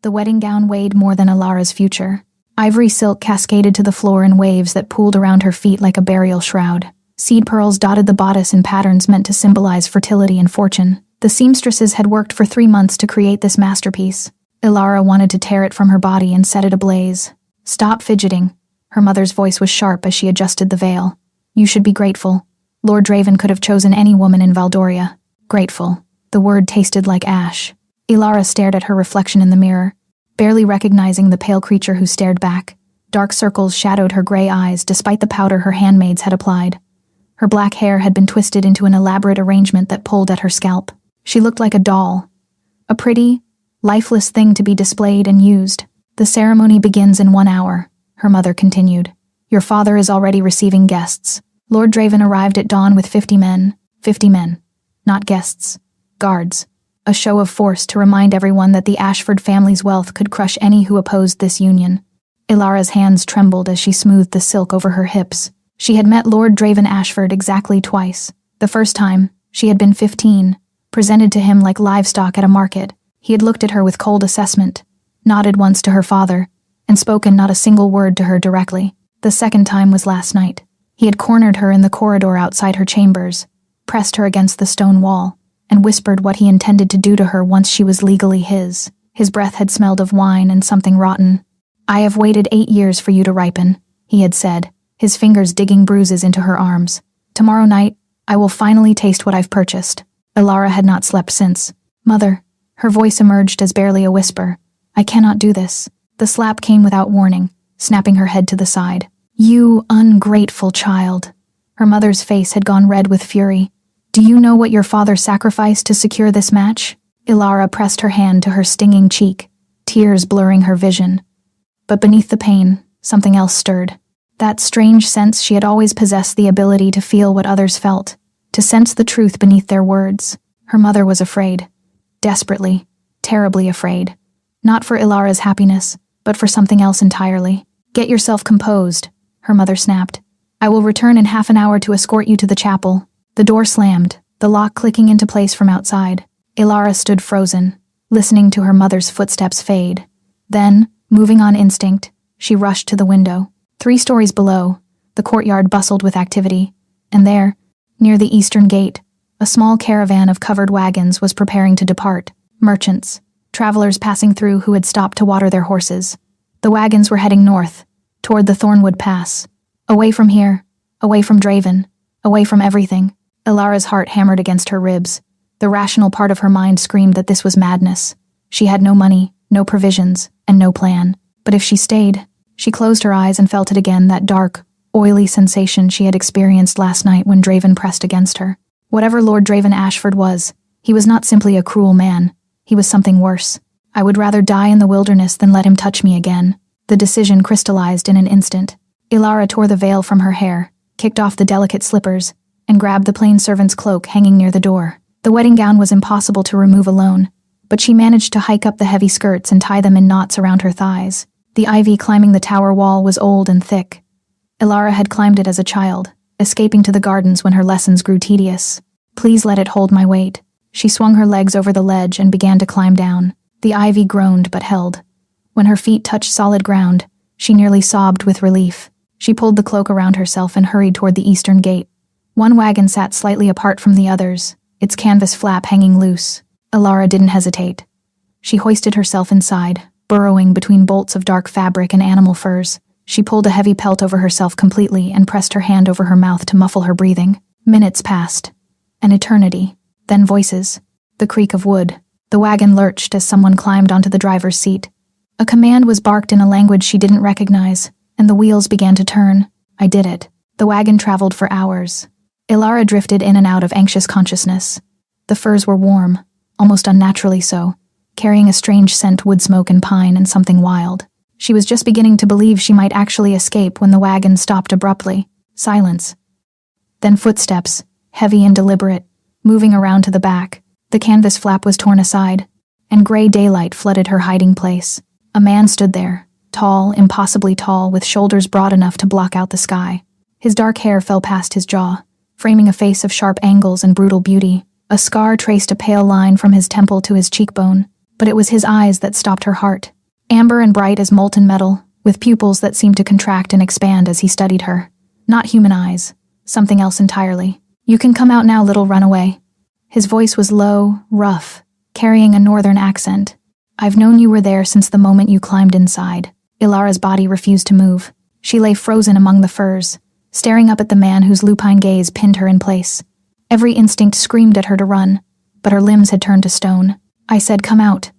The wedding gown weighed more than Ilara's future. Ivory silk cascaded to the floor in waves that pooled around her feet like a burial shroud. Seed pearls dotted the bodice in patterns meant to symbolize fertility and fortune. The seamstresses had worked for 3 months to create this masterpiece. Ilara wanted to tear it from her body and set it ablaze. "Stop fidgeting." Her mother's voice was sharp as she adjusted the veil. "You should be grateful. Lord Draven could have chosen any woman in Valdoria." Grateful. The word tasted like ash. Ilara stared at her reflection in the mirror, barely recognizing the pale creature who stared back. Dark circles shadowed her gray eyes despite the powder her handmaids had applied. Her black hair had been twisted into an elaborate arrangement that pulled at her scalp. She looked like a doll. A pretty, lifeless thing to be displayed and used. "The ceremony begins in 1 hour," her mother continued. "Your father is already receiving guests." Lord Draven arrived at dawn with 50 men. 50 men. Not guests. Guards. A show of force to remind everyone that the Ashford family's wealth could crush any who opposed this union. Ilara's hands trembled as she smoothed the silk over her hips. She had met Lord Draven Ashford exactly twice. The first time, she had been 15, presented to him like livestock at a market. He had looked at her with cold assessment, nodded once to her father, and spoken not a single word to her directly. The second time was last night. He had cornered her in the corridor outside her chambers, pressed her against the stone wall, and whispered what he intended to do to her once she was legally his. His breath had smelled of wine and something rotten. "I have waited 8 years for you to ripen," he had said, his fingers digging bruises into her arms. "Tomorrow night, I will finally taste what I've purchased." Ilara had not slept since. "Mother," her voice emerged as barely a whisper, "I cannot do this." The slap came without warning, snapping her head to the side. "You ungrateful child." Her mother's face had gone red with fury. "Do you know what your father sacrificed to secure this match?" Ilara pressed her hand to her stinging cheek, tears blurring her vision. But beneath the pain, something else stirred. That strange sense she had always possessed the ability to feel what others felt, to sense the truth beneath their words. Her mother was afraid. Desperately, terribly afraid. Not for Ilara's happiness, but for something else entirely. "Get yourself composed," her mother snapped. "I will return in half an hour to escort you to the chapel." The door slammed, the lock clicking into place from outside. Ilara stood frozen, listening to her mother's footsteps fade. Then, moving on instinct, she rushed to the window. 3 stories below, the courtyard bustled with activity, and there, near the eastern gate, a small caravan of covered wagons was preparing to depart. Merchants, travelers passing through who had stopped to water their horses. The wagons were heading north, toward the Thornwood Pass. Away from here, away from Draven, away from everything. Ilara's heart hammered against her ribs. The rational part of her mind screamed that this was madness. She had no money, no provisions, and no plan. But if she stayed, she closed her eyes and felt it again, that dark, oily sensation she had experienced last night when Draven pressed against her. Whatever Lord Draven Ashford was, he was not simply a cruel man. He was something worse. "I would rather die in the wilderness than let him touch me again." The decision crystallized in an instant. Ilara tore the veil from her hair, kicked off the delicate slippers, and grabbed the plain servant's cloak hanging near the door. The wedding gown was impossible to remove alone, but she managed to hike up the heavy skirts and tie them in knots around her thighs. The ivy climbing the tower wall was old and thick. Ilara had climbed it as a child, escaping to the gardens when her lessons grew tedious. "Please let it hold my weight." She swung her legs over the ledge and began to climb down. The ivy groaned but held. When her feet touched solid ground, she nearly sobbed with relief. She pulled the cloak around herself and hurried toward the eastern gate. One wagon sat slightly apart from the others, its canvas flap hanging loose. Ilara didn't hesitate. She hoisted herself inside, burrowing between bolts of dark fabric and animal furs. She pulled a heavy pelt over herself completely and pressed her hand over her mouth to muffle her breathing. Minutes passed. An eternity. Then voices. The creak of wood. The wagon lurched as someone climbed onto the driver's seat. A command was barked in a language she didn't recognize, and the wheels began to turn. I did it. The wagon traveled for hours. Ilara drifted in and out of anxious consciousness. The furs were warm, almost unnaturally so, carrying a strange scent, wood smoke and pine and something wild. She was just beginning to believe she might actually escape when the wagon stopped abruptly. Silence. Then footsteps, heavy and deliberate, moving around to the back. The canvas flap was torn aside, and gray daylight flooded her hiding place. A man stood there, tall, impossibly tall, with shoulders broad enough to block out the sky. His dark hair fell past his jaw, framing a face of sharp angles and brutal beauty. A scar traced a pale line from his temple to his cheekbone. but it was his eyes that stopped her heart. Amber and bright as molten metal, with pupils that seemed to contract and expand as he studied her. Not human eyes, something else entirely. "You can come out now, little runaway." His voice was low, rough, carrying a northern accent. "I've known you were there since the moment you climbed inside." Ilara's body refused to move. She lay frozen among the firs, staring up at the man whose lupine gaze pinned her in place. Every instinct screamed at her to run, but her limbs had turned to stone. "I said come out."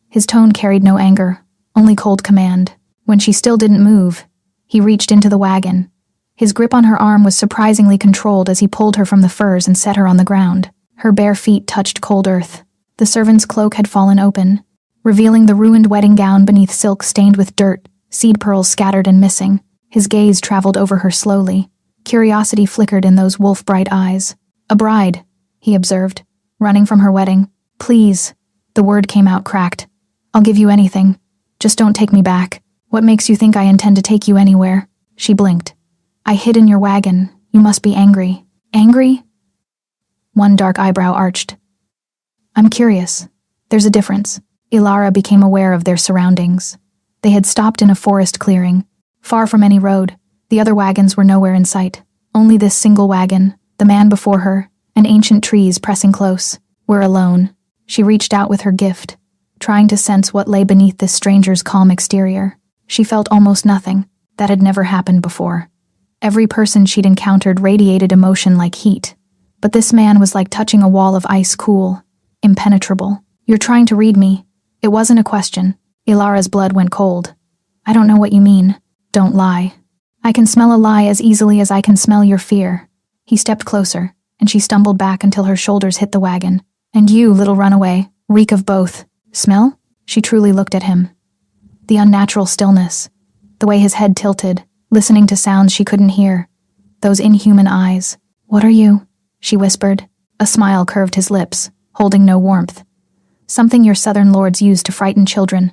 His tone carried no anger, only cold command. When she still didn't move, he reached into the wagon. His grip on her arm was surprisingly controlled as he pulled her from the firs and set her on the ground. Her bare feet touched cold earth. The servant's cloak had fallen open, revealing the ruined wedding gown beneath silk stained with dirt, seed pearls scattered and missing. His gaze traveled over her slowly. Curiosity flickered in those wolf-bright eyes. "A bride," he observed, "running from her wedding. Please." The word came out cracked. "I'll give you anything. Just don't take me back." "What makes you think I intend to take you anywhere?" She blinked. "I hid in your wagon. You must be angry." "Angry?" One dark eyebrow arched. "I'm curious. There's a difference." Ilara became aware of their surroundings. They had stopped in a forest clearing, far from any road. The other wagons were nowhere in sight. Only this single wagon, the man before her, and ancient trees pressing close. "We're alone." She reached out with her gift, trying to sense what lay beneath this stranger's calm exterior. She felt almost nothing. That had never happened before. Every person she'd encountered radiated emotion like heat, but this man was like touching a wall of ice, cool, impenetrable. "You're trying to read me." It wasn't a question. Ilara's blood went cold. "I don't know what you mean." "Don't lie." "I can smell a lie as easily as I can smell your fear." He stepped closer, and she stumbled back until her shoulders hit the wagon. "And you, little runaway, reek of both." "Smell?" She truly looked at him. The unnatural stillness, the way his head tilted, listening to sounds she couldn't hear. Those inhuman eyes. "What are you?" she whispered. A smile curved his lips, holding no warmth. "Something your southern lords use to frighten children.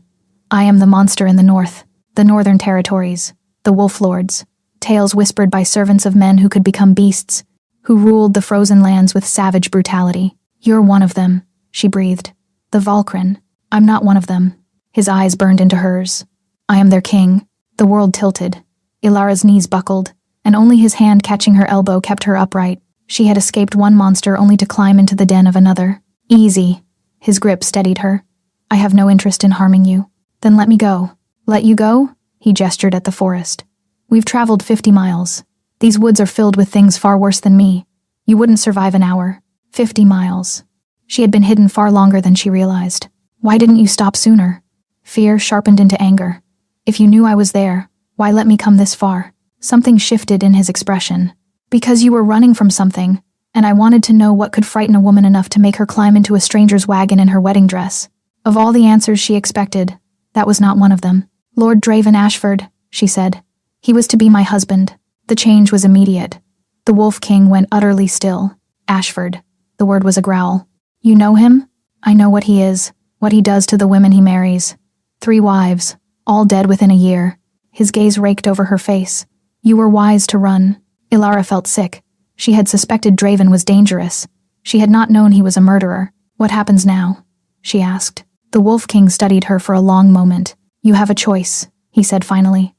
I am the monster in the north, the northern territories, the wolf lords, tales whispered by servants of men who could become beasts, who ruled the frozen lands with savage brutality. You're one of them," she breathed. "The Valkyrin. I'm not one of them." His eyes burned into hers. "I am their king." The world tilted. Ilara's knees buckled, and only his hand catching her elbow kept her upright. She had escaped one monster only to climb into the den of another. "Easy." His grip steadied her. "I have no interest in harming you." "Then let me go." "Let you go?" He gestured at the forest. "We've traveled 50 miles. These woods are filled with things far worse than me. You wouldn't survive an hour. 50 miles. She had been hidden far longer than she realized. "Why didn't you stop sooner?" Fear sharpened into anger. "If you knew I was there, why let me come this far?" Something shifted in his expression. "Because you were running from something, and I wanted to know what could frighten a woman enough to make her climb into a stranger's wagon in her wedding dress." Of all the answers she expected, that was not one of them. "Lord Draven Ashford," she said. "He was to be my husband." The change was immediate. The Wolf King went utterly still. "Ashford." The word was a growl. "You know him?" "I know what he is, what he does to the women he marries. 3 wives, all dead within a year." His gaze raked over her face. "You were wise to run." Ilara felt sick. She had suspected Draven was dangerous. She had not known he was a murderer. "What happens now?" she asked. The Wolf King studied her for a long moment. "You have a choice," he said finally.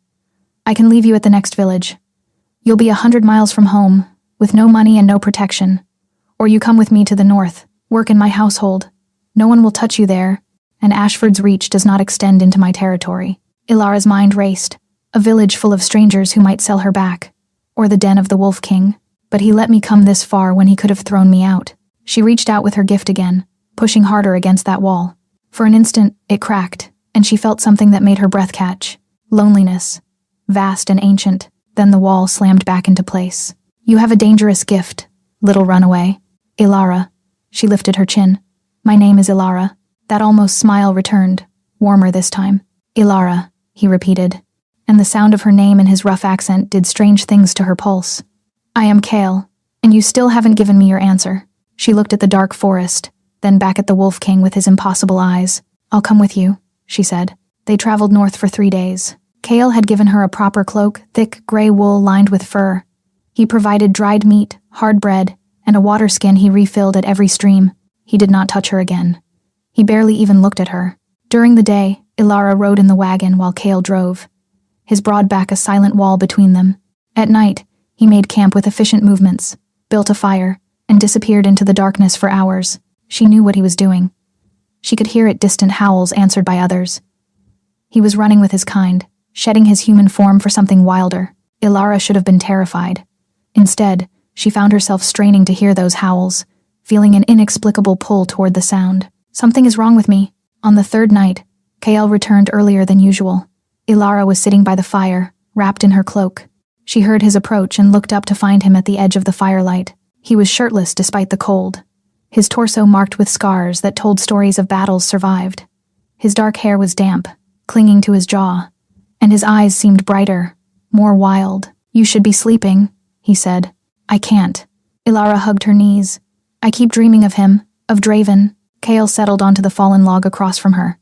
"I can leave you at the next village. You'll be 100 miles from home, with no money and no protection. Or you come with me to the north, work in my household. No one will touch you there, and Ashford's reach does not extend into my territory." Ilara's mind raced. A village full of strangers who might sell her back. Or the den of the Wolf King. But he let me come this far when he could have thrown me out. She reached out with her gift again, pushing harder against that wall. For an instant, it cracked, and she felt something that made her breath catch. Loneliness. Vast and ancient. Then the wall slammed back into place. "You have a dangerous gift, little runaway." "Ilara." She lifted her chin. "My name is Ilara." That almost smile returned, warmer this time. "Ilara," he repeated, and the sound of her name in his rough accent did strange things to her pulse. "I am Kale, and you still haven't given me your answer." She looked at the dark forest, then back at the Wolf King with his impossible eyes. "I'll come with you," she said. They traveled north for 3 days. Kale had given her a proper cloak, thick gray wool lined with fur. He provided dried meat, hard bread, and a water skin he refilled at every stream. He did not touch her again. He barely even looked at her. During the day, Ilara rode in the wagon while Kale drove, his broad back a silent wall between them. At night, he made camp with efficient movements, built a fire, and disappeared into the darkness for hours. She knew what he was doing. She could hear it, distant howls answered by others. He was running with his kind, shedding his human form for something wilder. Ilara should have been terrified. Instead, she found herself straining to hear those howls, feeling an inexplicable pull toward the sound. Something is wrong with me. On the third night, Kael returned earlier than usual. Ilara was sitting by the fire, wrapped in her cloak. She heard his approach and looked up to find him at the edge of the firelight. He was shirtless despite the cold, his torso marked with scars that told stories of battles survived. His dark hair was damp, clinging to his jaw, and his eyes seemed brighter, more wild. "You should be sleeping," he said. "I can't." Ilara hugged her knees. "I keep dreaming of him, of Draven." Kael settled onto the fallen log across from her.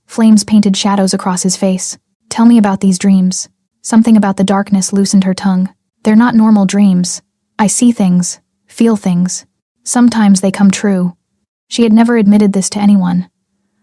Flames painted shadows across his face. "Tell me about these dreams." Something about the darkness loosened her tongue. "They're not normal dreams. I see things, feel things. Sometimes they come true." She had never admitted this to anyone.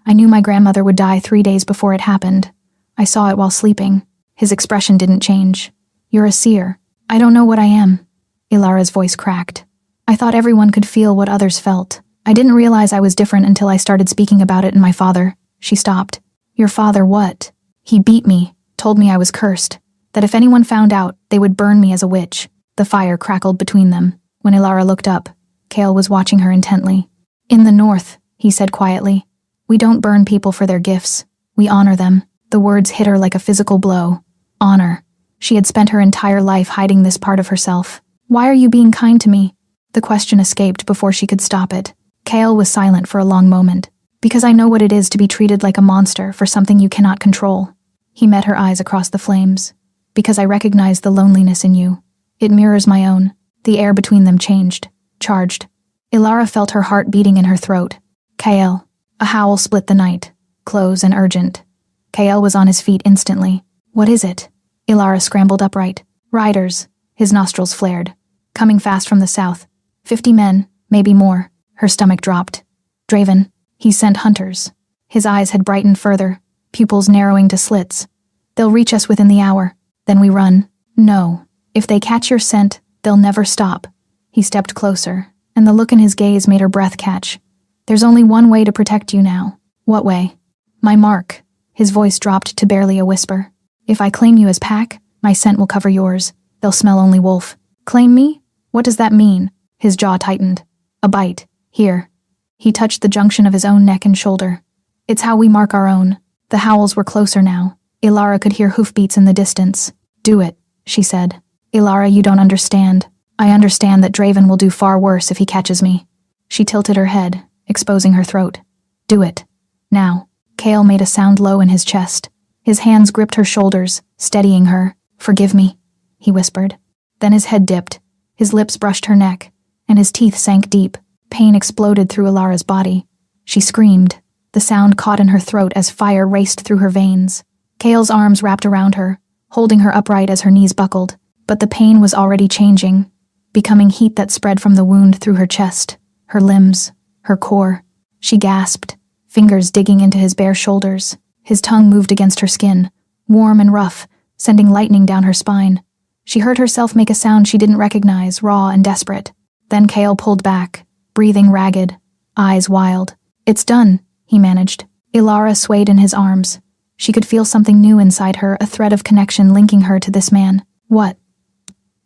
"I knew my grandmother would die 3 days before it happened. I saw it while sleeping." His expression didn't change. "You're a seer." "I don't know what I am." Ilara's voice cracked. "I thought everyone could feel what others felt. I didn't realize I was different until I started speaking about it and my father." She stopped. "Your father what?" "He beat me, told me I was cursed, that if anyone found out, they would burn me as a witch." The fire crackled between them. When Ilara looked up, Kael was watching her intently. "In the north," he said quietly, "we don't burn people for their gifts. We honor them." The words hit her like a physical blow. Honor. She had spent her entire life hiding this part of herself. "Why are you being kind to me?" The question escaped before she could stop it. Kael was silent for a long moment. "Because I know what it is to be treated like a monster for something you cannot control." He met her eyes across the flames. "Because I recognize the loneliness in you. It mirrors my own." The air between them changed, charged. Ilara felt her heart beating in her throat. "Kael." A howl split the night, close and urgent. Kael was on his feet instantly. "What is it?" Ilara scrambled upright. "Riders." His nostrils flared. "Coming fast from the south. 50 men, maybe more." Her stomach dropped. "Draven." He sent hunters. His eyes had brightened further, pupils narrowing to slits. "They'll reach us within the hour. Then we run." "No. If they catch your scent, they'll never stop." He stepped closer, and the look in his gaze made her breath catch. "There's only one way to protect you now." "What way?" "My mark." His voice dropped to barely a whisper. "If I claim you as pack, my scent will cover yours. They'll smell only wolf." "Claim me? What does that mean?" His jaw tightened. "A bite. Here." He touched the junction of his own neck and shoulder. "It's how we mark our own." The howls were closer now. Ilara could hear hoofbeats in the distance. "Do it," she said. "Ilara, you don't understand. I understand that Draven will do far worse if he catches me." She tilted her head, exposing her throat. "Do it. Now." Kael made a sound low in his chest. His hands gripped her shoulders, steadying her. "Forgive me," he whispered. Then his head dipped. His lips brushed her neck, and his teeth sank deep. Pain exploded through Ilara's body. She screamed. The sound caught in her throat as fire raced through her veins. Kael's arms wrapped around her, holding her upright as her knees buckled. But the pain was already changing, becoming heat that spread from the wound through her chest, her limbs, her core. She gasped, fingers digging into his bare shoulders. His tongue moved against her skin, warm and rough, sending lightning down her spine. She heard herself make a sound she didn't recognize, raw and desperate. Then Kael pulled back, breathing ragged, eyes wild. "It's done," he managed. Ilara swayed in his arms. She could feel something new inside her, a thread of connection linking her to this man. "What?"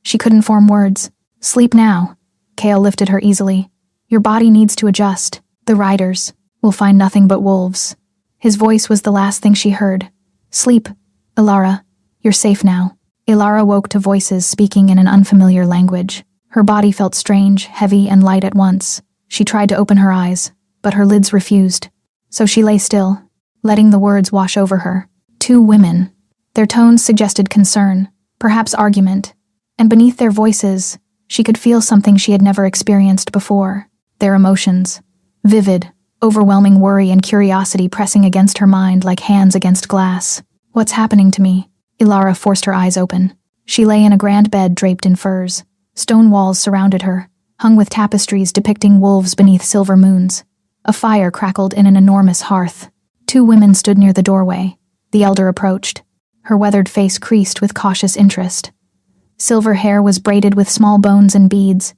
She couldn't form words. "Sleep now." Kael lifted her easily. "Your body needs to adjust. The riders will find nothing but wolves." His voice was the last thing she heard. "Sleep, Ilara. You're safe now." Ilara woke to voices speaking in an unfamiliar language. Her body felt strange, heavy, and light at once. She tried to open her eyes, but her lids refused. So she lay still, letting the words wash over her. Two women. Their tones suggested concern, perhaps argument, and beneath their voices, she could feel something she had never experienced before. Their emotions. Vivid, overwhelming worry and curiosity pressing against her mind like hands against glass. "What's happening to me?" Ilara forced her eyes open. She lay in a grand bed draped in furs. Stone walls surrounded her, hung with tapestries depicting wolves beneath silver moons. A fire crackled in an enormous hearth. 2 women stood near the doorway. The elder approached. Her weathered face creased with cautious interest. Silver hair was braided with small bones and beads,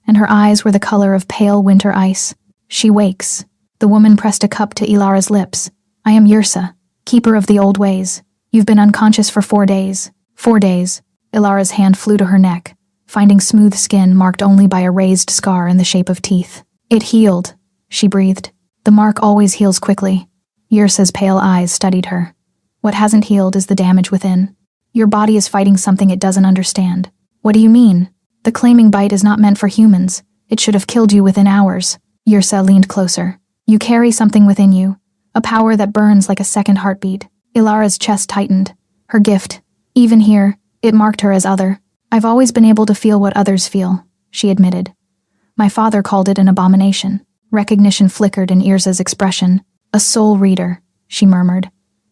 and her eyes were the color of pale winter ice. She wakes. The woman pressed a cup to Ilara's lips. I am Yrsa, keeper of the old ways. You've been unconscious for 4 days. 4 days. Ilara's hand flew to her neck, finding smooth skin marked only by a raised scar in the shape of teeth. It healed, she breathed. The mark always heals quickly. Yrsa's pale eyes studied her. What hasn't healed is the damage within. Your body is fighting something it doesn't understand. What do you mean? The claiming bite is not meant for humans. It should have killed you within hours. Yrsa leaned closer. You carry something within you, a power that burns like a second heartbeat. Ilara's chest tightened. Her gift. Even here, it marked her as other. I've always been able to feel what others feel, she admitted. My father called it an abomination. Recognition flickered in Yrsa's expression. A soul reader, she murmured.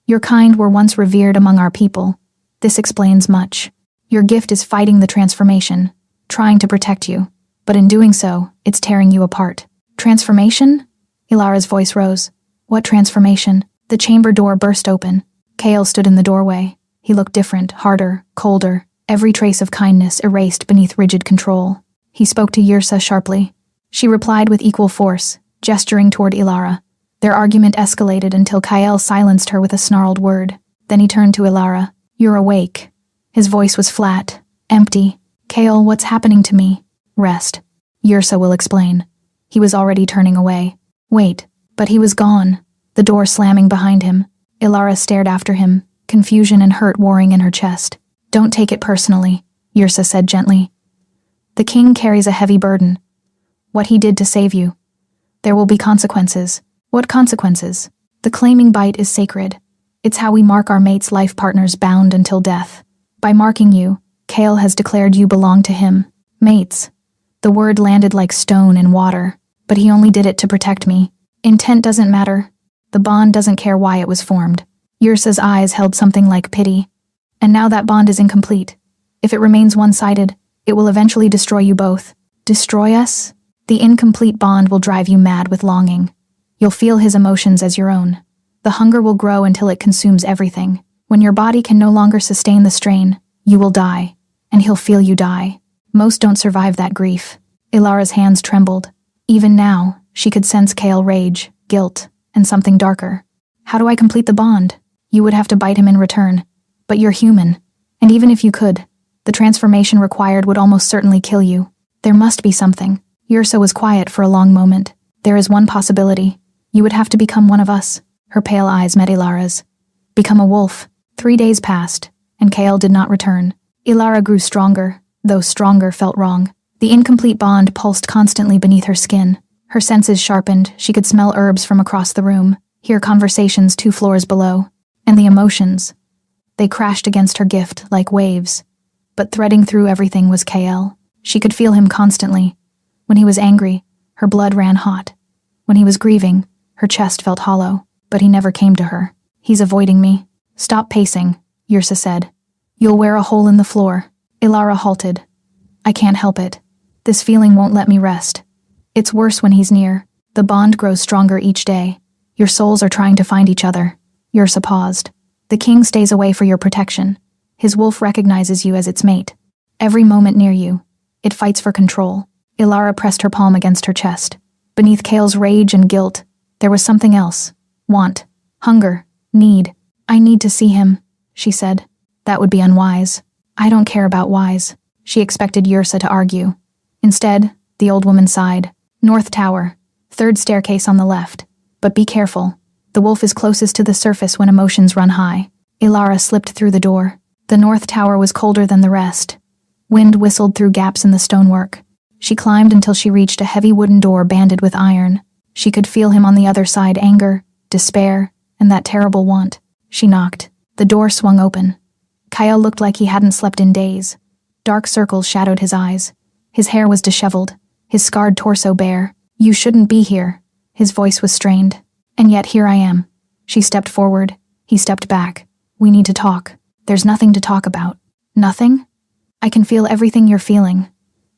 Your kind were once revered among our people. This explains much. Your gift is fighting the transformation, trying to protect you, but in doing so, it's tearing you apart. Transformation? Ilara's voice rose. What transformation? The chamber door burst open. Kale stood in the doorway. He looked different, harder, colder, every trace of kindness erased beneath rigid control. He spoke to Yrsa sharply. She replied with equal force, gesturing toward Ilara. Their argument escalated until Kyle silenced her with a snarled word. Then he turned to Ilara. You're awake. His voice was flat, empty. Kale, what's happening to me? Rest. Yrsa will explain. He was already turning away. Wait, but he was gone, the door slamming behind him. Ilara stared after him, confusion and hurt warring in her chest. Don't take it personally, Yrsa said gently. The king carries a heavy burden. What he did to save you. There will be consequences. What consequences? The claiming bite is sacred. It's how we mark our mate's life partners bound until death. By marking you, Kale has declared you belong to him. Mates. The word landed like stone in water, but he only did it to protect me. Intent doesn't matter. The bond doesn't care why it was formed. Yrsa's eyes held something like pity. And now that bond is incomplete. If it remains one-sided, it will eventually destroy you both. Destroy us? The incomplete bond will drive you mad with longing. You'll feel his emotions as your own. The hunger will grow until it consumes everything. When your body can no longer sustain the strain, you will die, and he'll feel you die. Most don't survive that grief. Ilara's hands trembled. Even now, she could sense Kale rage, guilt, and something darker. How do I complete the bond? You would have to bite him in return. But you're human, and even if you could, the transformation required would almost certainly kill you. There must be something. Yrsa was quiet for a long moment. There is one possibility. You would have to become one of us. Her pale eyes met Ilara's. Become a wolf. 3 days passed, and Kale did not return. Ilara grew stronger, though stronger felt wrong. The incomplete bond pulsed constantly beneath her skin. Her senses sharpened. She could smell herbs from across the room, hear conversations 2 floors below. And the emotions. They crashed against her gift like waves. But threading through everything was Kale. She could feel him constantly. When he was angry, her blood ran hot. When he was grieving, her chest felt hollow. But he never came to her. He's avoiding me. Stop pacing, Yrsa said. You'll wear a hole in the floor. Ilara halted. I can't help it. This feeling won't let me rest. It's worse when he's near. The bond grows stronger each day. Your souls are trying to find each other. Yrsa paused. The king stays away for your protection. His wolf recognizes you as its mate. Every moment near you, it fights for control. Ilara pressed her palm against her chest. Beneath Kale's rage and guilt, there was something else. Want. Hunger. Need. I need to see him, she said. That would be unwise. I don't care about wise. She expected Yrsa to argue. Instead, the old woman sighed. North Tower. 3rd staircase on the left. But be careful. The wolf is closest to the surface when emotions run high. Ilara slipped through the door. The North Tower was colder than the rest. Wind whistled through gaps in the stonework. She climbed until she reached a heavy wooden door banded with iron. She could feel him on the other side, anger, despair, and that terrible want. She knocked. The door swung open. Kyle looked like he hadn't slept in days. Dark circles shadowed his eyes. His hair was disheveled, his scarred torso bare. You shouldn't be here. His voice was strained. And yet here I am. She stepped forward. He stepped back. We need to talk. There's nothing to talk about. Nothing? I can feel everything you're feeling.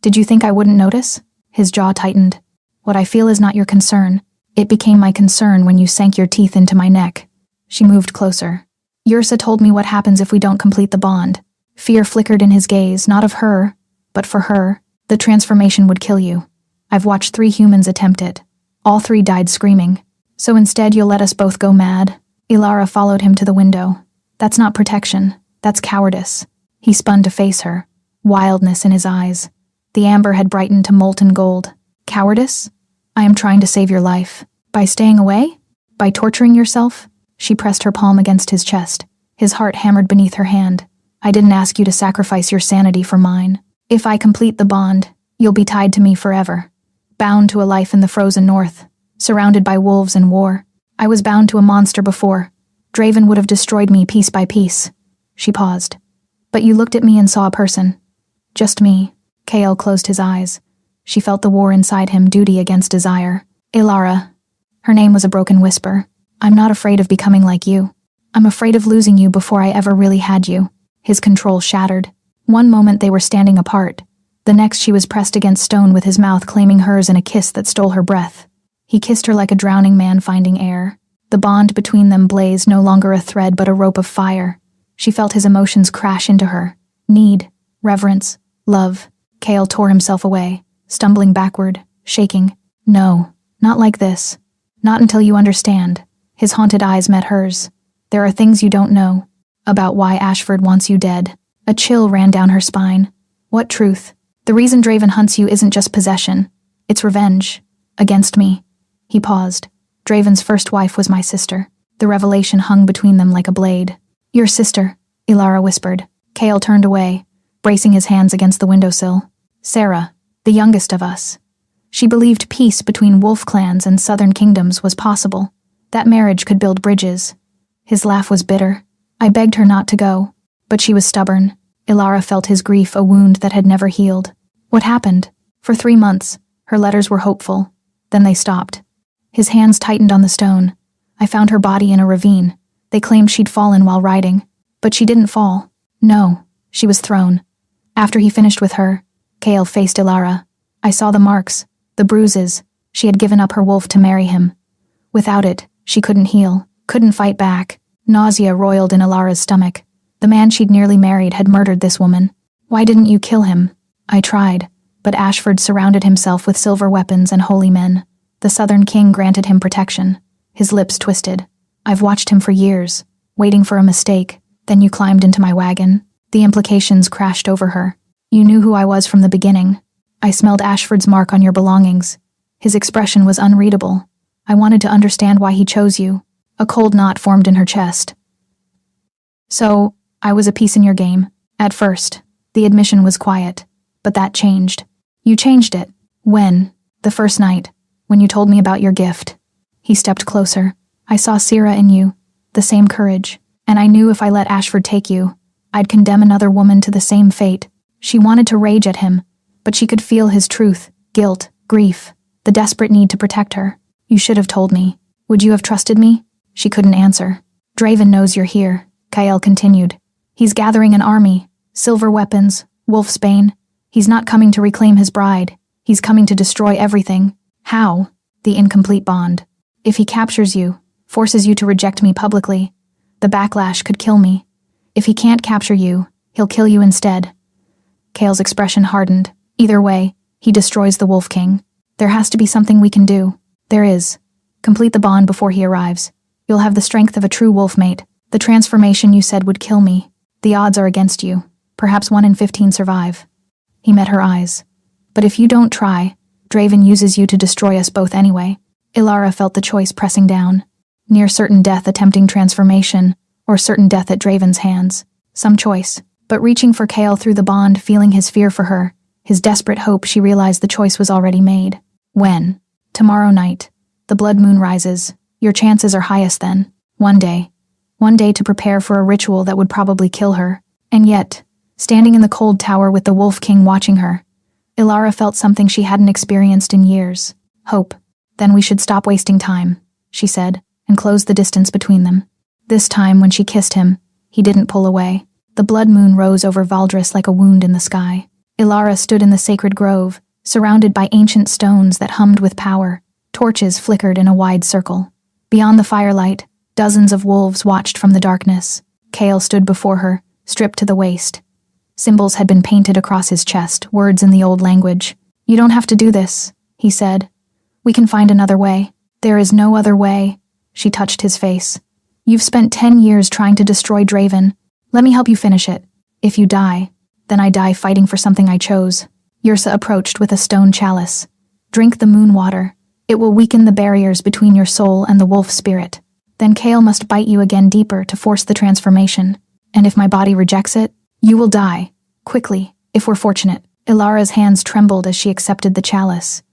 Did you think I wouldn't notice? His jaw tightened. What I feel is not your concern. It became my concern when you sank your teeth into my neck." She moved closer. "Yrsa told me what happens if we don't complete the bond." Fear flickered in his gaze, not of her, but for her. "The transformation would kill you. I've watched 3 humans attempt it. All 3 died screaming. So instead you'll let us both go mad?" Ilara followed him to the window. "That's not protection. That's cowardice." He spun to face her, wildness in his eyes. The amber had brightened to molten gold. "Cowardice? I am trying to save your life. By staying away? By torturing yourself?" She pressed her palm against his chest. His heart hammered beneath her hand. "I didn't ask you to sacrifice your sanity for mine. If I complete the bond, you'll be tied to me forever. Bound to a life in the frozen north, surrounded by wolves and war. I was bound to a monster before. Draven would have destroyed me piece by piece." She paused. "But you looked at me and saw a person. Just me." Kael closed his eyes. She felt the war inside him, duty against desire. "Ilara." Her name was a broken whisper. "I'm not afraid of becoming like you. I'm afraid of losing you before I ever really had you." His control shattered. One moment they were standing apart. The next she was pressed against stone with his mouth claiming hers in a kiss that stole her breath. He kissed her like a drowning man finding air. The bond between them blazed, no longer a thread but a rope of fire. She felt his emotions crash into her. Need, reverence, love. Kael tore himself away, stumbling backward, shaking. "No, not like this. Not until you understand." His haunted eyes met hers. "There are things you don't know. About why Ashford wants you dead." A chill ran down her spine. "What truth?" "The reason Draven hunts you isn't just possession. It's revenge. Against me." He paused. "Draven's first wife was my sister." The revelation hung between them like a blade. "Your sister," Ilara whispered. Kael turned away, bracing his hands against the windowsill. "Sarah, the youngest of us. She believed peace between wolf clans and southern kingdoms was possible. That marriage could build bridges." His laugh was bitter. "I begged her not to go, but she was stubborn." Ilara felt his grief, a wound that had never healed. "What happened?" "For 3 months, her letters were hopeful. Then they stopped." His hands tightened on the stone. "I found her body in a ravine. They claimed she'd fallen while riding. But she didn't fall. No, she was thrown." After he finished with her, Kael faced Ilara. "I saw the marks, the bruises. She had given up her wolf to marry him. Without it, she couldn't heal, couldn't fight back." Nausea roiled in Ilara's stomach. The man she'd nearly married had murdered this woman. "Why didn't you kill him?" "I tried, but Ashford surrounded himself with silver weapons and holy men. The Southern King granted him protection." His lips twisted. "I've watched him for years, waiting for a mistake. Then you climbed into my wagon." The implications crashed over her. "You knew who I was from the beginning. I smelled Ashford's mark on your belongings." His expression was unreadable. "I wanted to understand why he chose you." A cold knot formed in her chest. "So, I was a piece in your game. At first, the admission was quiet. But that changed. You changed it. When? The first night, when you told me about your gift." He stepped closer. "I saw Sira in you, the same courage. And I knew if I let Ashford take you, I'd condemn another woman to the same fate." She wanted to rage at him, but she could feel his truth, guilt, grief, the desperate need to protect her. "You should have told me. Would you have trusted me?" She couldn't answer. "Draven knows you're here," Kael continued. "He's gathering an army, silver weapons, wolfsbane. He's not coming to reclaim his bride. He's coming to destroy everything." "How?" "The incomplete bond. If he captures you, forces you to reject me publicly, the backlash could kill me. If he can't capture you, he'll kill you instead." Kael's expression hardened. "Either way, he destroys the Wolf King. There has to be something we can do." "There is. Complete the bond before he arrives. You'll have the strength of a true wolf mate. The transformation you said would kill me. The odds are against you. Perhaps 1 in 15 survive." He met her eyes. "But if you don't try, Draven uses you to destroy us both anyway." Ilara felt the choice pressing down. Near certain death attempting transformation, or certain death at Draven's hands. Some choice. But reaching for Kael through the bond, feeling his fear for her, his desperate hope, she realized the choice was already made. "When?" "Tomorrow night. The blood moon rises. Your chances are highest then. One day. One day to prepare for a ritual that would probably kill her. And yet, standing in the cold tower with the Wolf King watching her, Ilara felt something she hadn't experienced in years. Hope. "Then we should stop wasting time," she said, and closed the distance between them. This time, when she kissed him, he didn't pull away. The blood moon rose over Valdris like a wound in the sky. Ilara stood in the sacred grove, surrounded by ancient stones that hummed with power. Torches flickered in a wide circle. Beyond the firelight, dozens of wolves watched from the darkness. Kale stood before her, stripped to the waist. Symbols had been painted across his chest, words in the old language. "You don't have to do this," he said. "We can find another way." "There is no other way." She touched his face. "You've spent 10 years trying to destroy Draven. Let me help you finish it. If you die, then I die fighting for something I chose." Yrsa approached with a stone chalice. "Drink the moon water. It will weaken the barriers between your soul and the wolf spirit. Then Kale must bite you again deeper to force the transformation. And if my body rejects it, you will die. Quickly, if we're fortunate." Ilara's hands trembled as she accepted the chalice.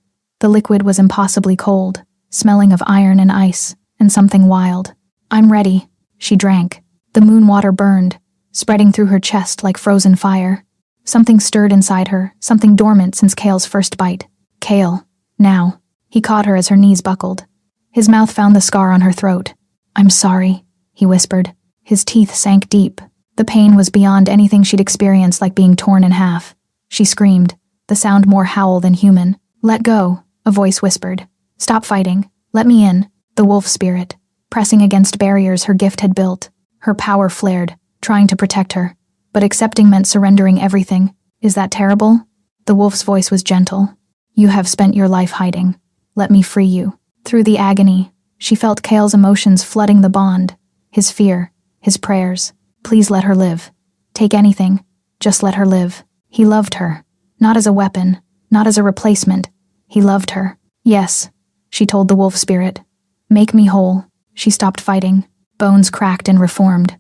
The liquid was impossibly cold, smelling of iron and ice, and something wild. "I'm ready." She drank. The moon water burned, spreading through her chest like frozen fire. Something stirred inside her, something dormant since Kale's first bite. "Kale, now." He caught her as her knees buckled. His mouth found the scar on her throat. "I'm sorry," he whispered. His teeth sank deep. The pain was beyond anything she'd experienced, like being torn in half. She screamed, the sound more howl than human. "Let go," a voice whispered. "Stop fighting. Let me in." The wolf spirit, pressing against barriers her gift had built. Her power flared, trying to protect her. But accepting meant surrendering everything. "Is that terrible?" The wolf's voice was gentle. "You have spent your life hiding. Let me free you." Through the agony, she felt Kale's emotions flooding the bond. His fear, his prayers. Please let her live. Take anything. Just let her live. He loved her. Not as a weapon, not as a replacement. He loved her. "Yes," she told the wolf spirit. "Make me whole." She stopped fighting. Bones cracked and reformed.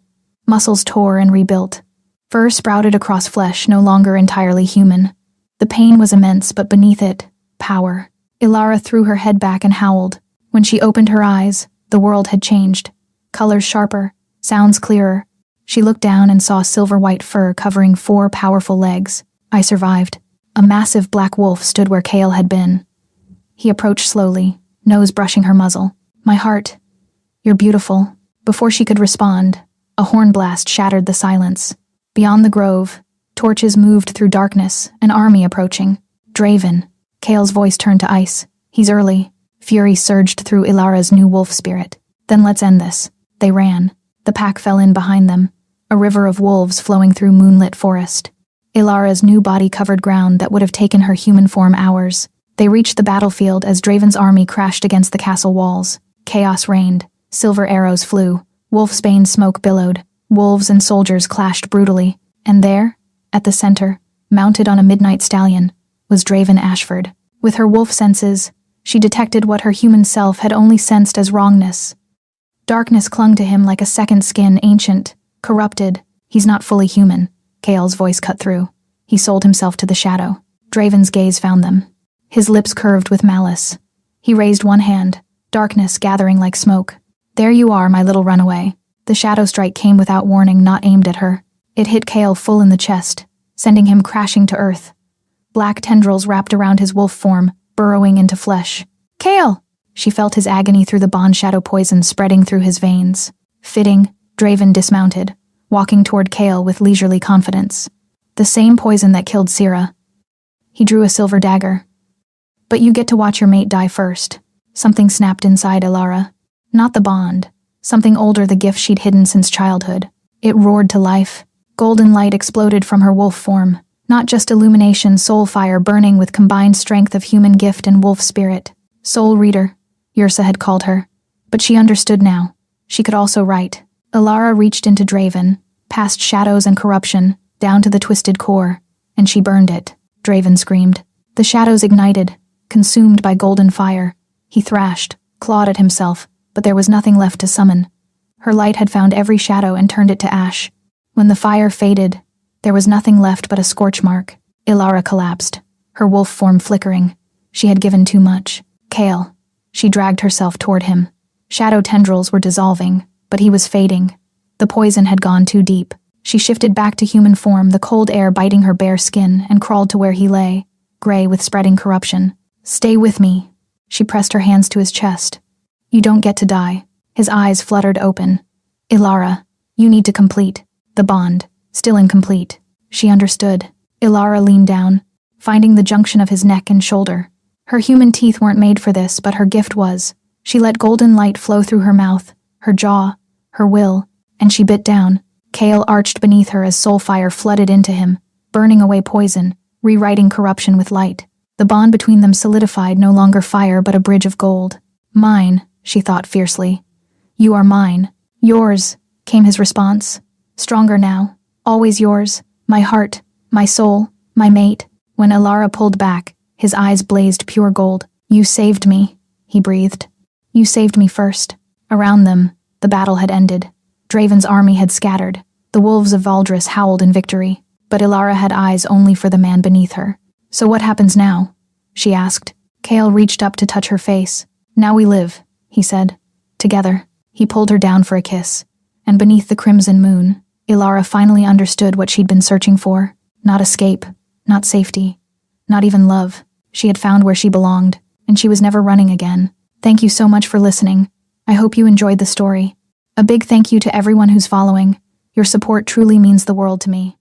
Muscles tore and rebuilt. Fur sprouted across flesh, no longer entirely human. The pain was immense, but beneath it, power. Ilara threw her head back and howled. When she opened her eyes, the world had changed. Colors sharper, sounds clearer. She looked down and saw silver-white fur covering 4 powerful legs. "I survived." A massive black wolf stood where Kale had been. He approached slowly, nose brushing her muzzle. "My heart, you're beautiful." Before she could respond, a horn blast shattered the silence. Beyond the grove, torches moved through darkness, an army approaching. "Draven." Kale's voice turned to ice. "He's early." Fury surged through Ilara's new wolf spirit. "Then let's end this." They ran. The pack fell in behind them, a river of wolves flowing through moonlit forest. Ilara's new body covered ground that would have taken her human form hours. They reached the battlefield as Draven's army crashed against the castle walls. Chaos reigned. Silver arrows flew. Wolfsbane smoke billowed. Wolves and soldiers clashed brutally. And there, at the center, mounted on a midnight stallion, was Draven Ashford. With her wolf senses, she detected what her human self had only sensed as wrongness. Darkness clung to him like a second skin, ancient, corrupted. "He's not fully human," Kale's voice cut through. He sold himself to the shadow. Draven's gaze found them. His lips curved with malice. He raised one hand, darkness gathering like smoke. "There you are, my little runaway." The shadow strike came without warning, not aimed at her. It hit Kale full in the chest, sending him crashing to earth. Black tendrils wrapped around his wolf form, burrowing into flesh. "Kale!" She felt his agony through the bond shadow poison spreading through his veins. Fitting, Draven dismounted, walking toward Kale with leisurely confidence. The same poison that killed Sira. He drew a silver dagger. "But you get to watch your mate die first." Something snapped inside Ilara. Not the bond. Something older, the gift she'd hidden since childhood. It roared to life. Golden light exploded from her wolf form. Not just illumination, soul fire burning with combined strength of human gift and wolf spirit. Soul reader, Yrsa had called her. But she understood now. She could also write. Ilara reached into Draven, past shadows and corruption, down to the twisted core, and she burned it. Draven screamed. The shadows ignited, consumed by golden fire. He thrashed, clawed at himself, but there was nothing left to summon. Her light had found every shadow and turned it to ash. When the fire faded, there was nothing left but a scorch mark. Ilara collapsed, her wolf form flickering. She had given too much. Kale. She dragged herself toward him. Shadow tendrils were dissolving, but he was fading. The poison had gone too deep. She shifted back to human form, the cold air biting her bare skin, and crawled to where he lay, gray with spreading corruption. "Stay with me." She pressed her hands to his chest. "You don't get to die." His eyes fluttered open. "Ilara, you need to complete." The bond, still incomplete. She understood. Ilara leaned down, finding the junction of his neck and shoulder. Her human teeth weren't made for this, but her gift was. She let golden light flow through her mouth, her jaw, her will, and she bit down. Kale arched beneath her as soul fire flooded into him, burning away poison, rewriting corruption with light. The bond between them solidified, no longer fire but a bridge of gold. Mine, she thought fiercely. You are mine. Yours, came his response. Stronger now. Always yours. My heart, my soul, my mate. When Ilara pulled back, his eyes blazed pure gold. You saved me, he breathed. You saved me first. Around them, the battle had ended. Draven's army had scattered. The wolves of Valdris howled in victory. But Ilara had eyes only for the man beneath her. So what happens now? She asked. Kale reached up to touch her face. Now we live, he said. Together. He pulled her down for a kiss. And beneath the crimson moon, Ilara finally understood what she'd been searching for. Not escape, not safety, not even love. She had found where she belonged, and she was never running again. Thank you so much for listening. I hope you enjoyed the story. A big thank you to everyone who's following. Your support truly means the world to me.